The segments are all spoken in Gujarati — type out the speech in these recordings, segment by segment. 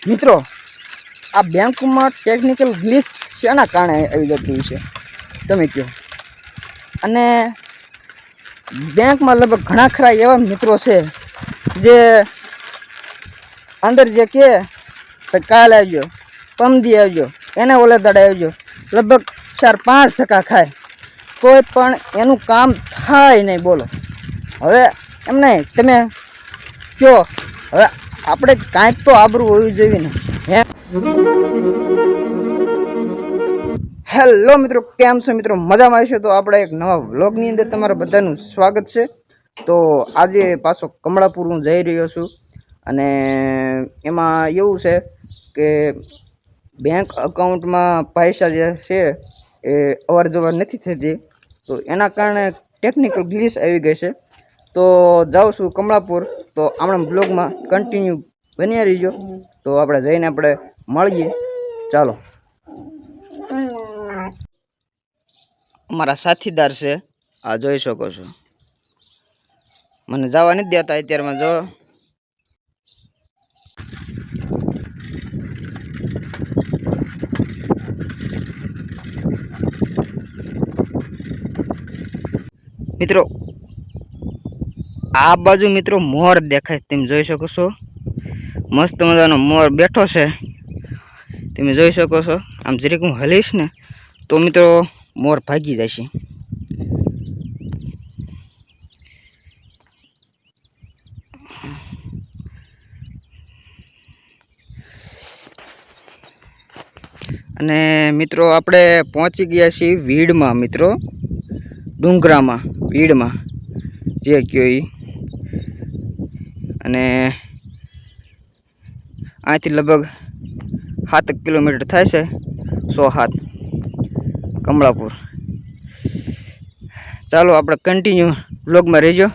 મિત્રો આ બેંકમાં ટેકનિકલ ગ્લિચ શેના કારણે આવી જતું છે તમે કહો। અને બેંકમાં લગભગ ઘણા ખરા એવા મિત્રો છે જે અંદર જે કહે ભાઈ કાલે આવજો, પમદી આવજો, એને ઓલે દાડે આવજો, લગભગ 4-5 ધક્કા ખાય કોઈ પણ એનું કામ થાય નહીં। બોલો હવે એમ નહીં, તમે કહો હવે આપણે કાંઈક તો આબરૂ હોવી જોઈએ ને હે। હેલો મિત્રો, કેમ છો મિત્રો? મજામાં આવશો તો આપણે એક નવા વ્લોગની અંદર તમારા બધાનું સ્વાગત છે। તો આજે પાછો કમળાપુર હું જઈ રહ્યો છું અને એમાં એવું છે કે બેંક અકાઉન્ટમાં પૈસા જે છે એ અવર જવર નથી થતી, તો એના કારણે ટેકનિકલ ગ્લિચ આવી ગઈ છે। તો જાઉં છું કમળાપુર, તો આપણા બ્લોગમાં કન્ટિન્યુ બન્યા રહીજો। તો આપણે જઈને આપણે મળીએ, ચાલો। અમારા સાથીદાર છે, આ જોઈ શકો છો, મને જવા નથી દેતા અત્યારમાં। જો મિત્રો આ બાજુ મિત્રો મોર દેખાય, તમે જોઈ શકો છો, મસ્ત મજાનો મોર બેઠો છે, તમે જોઈ શકો છો। આમ જરીક હું હલીશ ને તો મિત્રો મોર ભાગી જાય છે। અને મિત્રો આપણે પહોંચી ગયા છીએ વીડમાં, મિત્રો ડુંગરામાં, વીડમાં જે કયો એ। અને અહીંથી લગભગ 7 કિલોમીટર થાય છે, 107 કમળાપુર। ચાલો આપણે કન્ટિન્યુ બ્લોગમાં રહેજો।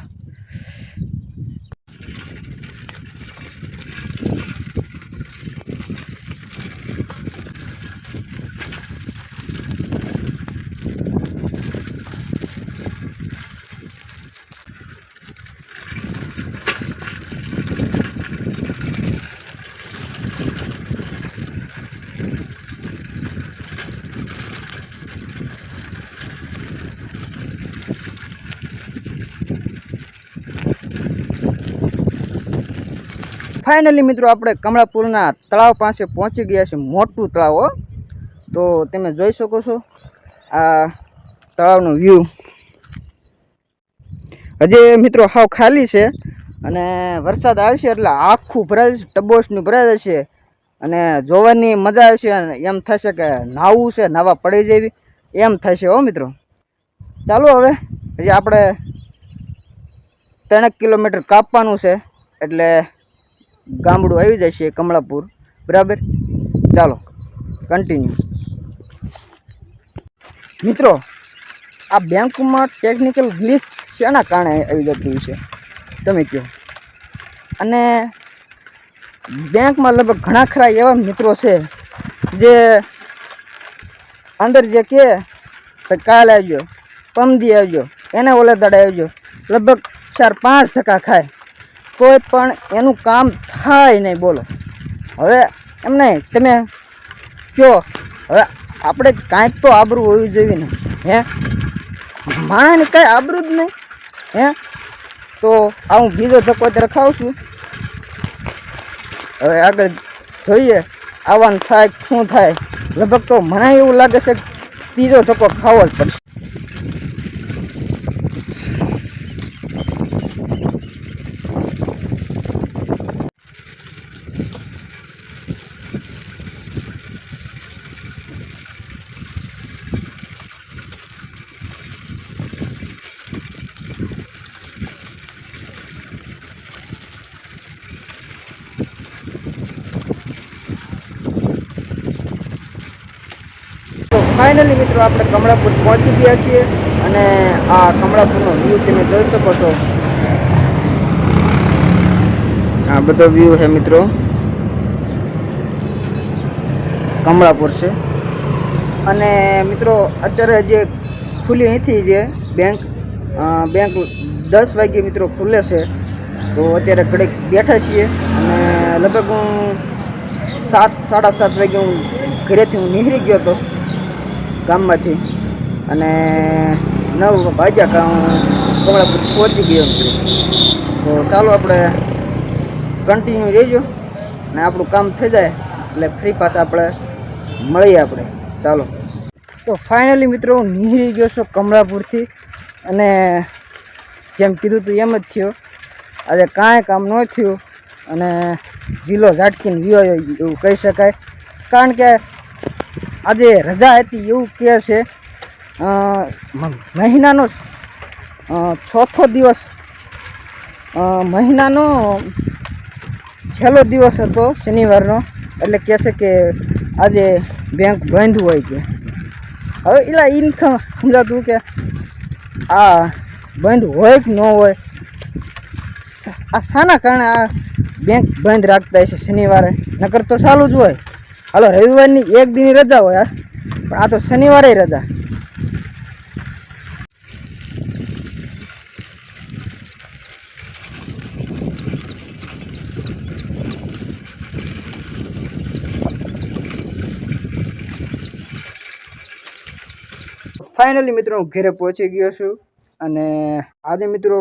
ફાઇનલી મિત્રો આપણે કમળાપુરના તળાવ પાસે પહોંચી ગયા છે, મોટું તળાવ હો। તો તમે જોઈ શકો છો આ તળાવનો વ્યૂ। હજી મિત્રો હાવ ખાલી છે અને વરસાદ આવશે એટલે આખું ભરાય છે, ટબોસનું ભરાય છે અને જોવાની મજા આવશે, એમ થશે કે નાવું છે, નાવા પડી જેવી એમ થશે હો મિત્રો। ચાલો હવે હજી આપણે 3 કિલોમીટર કાપવાનું છે એટલે ગામડું આવી જાય છે કમળાપુર, બરાબર। ચાલો કન્ટિન્યુ। મિત્રો આ બેંકમાં ટેકનિકલ ગ્લિચ શેના કારણે આવી જતું છે તમે કહો। અને બેંકમાં લગભગ ઘણા ખરા એવા મિત્રો છે જે અંદર જે કહે ભાઈ કાલે આવજો, પમદી આવજો, એને ઓલે દાડે આવજો, લગભગ 4-5 ધક્કા ખાય કોઈ પણ એનું કામ થાય નહીં। બોલો હવે એમ નહીં, તમે કહો હવે આપણે કાંઈક તો આબરૂ હોવી જોઈએ ને હે। માણસની કાંઈ આબરૂ જ નહીં હે। તો આ હું બીજો ધક્કો અત્યારે ખાઉં છું, હવે આગળ જોઈએ આવવાનું થાય શું થાય। લગભગ તો મને એવું લાગે છે કે ત્રીજો ધક્કો ખાવો જ પડશે। ફાઇનલી મિત્રો આપણે કમળાપુર પહોંચી ગયા છીએ અને આ કમળાપુરનો વ્યૂ તમે જોઈ શકો છો। આ બધો વ્યૂ છે મિત્રો, કમળાપુર છે। અને મિત્રો અત્યારે જે ખુલ્લી નથી જે બેંક 10 વાગ્યે મિત્રો ખુલે છે, તો અત્યારે ઘડીક બેઠા છીએ અને લગભગ હું 7:30 વાગે હું ઘરેથી નીકળી ગયો હતો ગામમાંથી, અને 9 વાગ્યા હું કમળાપુર પહોંચી ગયો મિત્રો. તો ચાલો આપણે કન્ટિન્યુ રહેજો, અને આપણું કામ થઈ જાય એટલે ફ્રી પાછા આપણે મળીએ આપણે. ચાલો. તો ફાઇનલી મિત્રો હું નીકળી ગયો છું કમળાપુરથી, અને જેમ કીધું હતું એમ જ થયું. આજે કાંઈ કામ ન થયું અને જિલ્લો ઝાટકીને વિયો એવું કહી શકાય, કારણ કે આજે રજા હતી એવું કહે છે. મહિનાનો ચોથો દિવસ, મહિનાનો છેલ્લો દિવસ હતો શનિવારનો, એટલે કહે છે કે આજે બેંક બંધ હોય કે. હવે એટલે એને સમજાતું કે આ બંધ હોય કે ન હોય, આ શાના કારણે આ બેંક બંધ રાખતા હશે શનિવારે, નકર તો ચાલુ જ હોય. હાલો રવિવારની એક દિનની રજા હોય, પણ આ તો શનિવારે રજા. ફાઇનલી મિત્રો હું ઘરે પહોંચી ગયો છું, અને આજે મિત્રો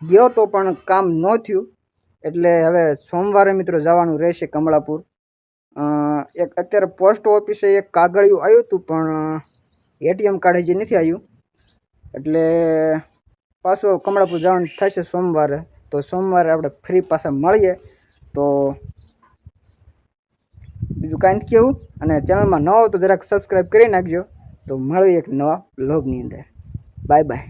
ગયો તો પણ કામ ન થયું, એટલે હવે સોમવારે મિત્રો જવાનું રહેશે કમળાપુર. એક અત્યારે પોસ્ટ ઓફિસે એક કાગળિયું આવ્યું હતું, પણ એટીએમ કાર્ડ હજી નથી આવ્યું, એટલે પાછું કમળાપુર જવાનું થશે સોમવારે. તો સોમવારે આપણે ફ્રી પાછા મળીએ. તો બીજું કાંઈ નથી કહેવું, અને ચેનલમાં ન હોય તો જરાક સબસ્ક્રાઈબ કરી નાખજો. તો મળીએ એક નવા બ્લોગની અંદર. Bye bye.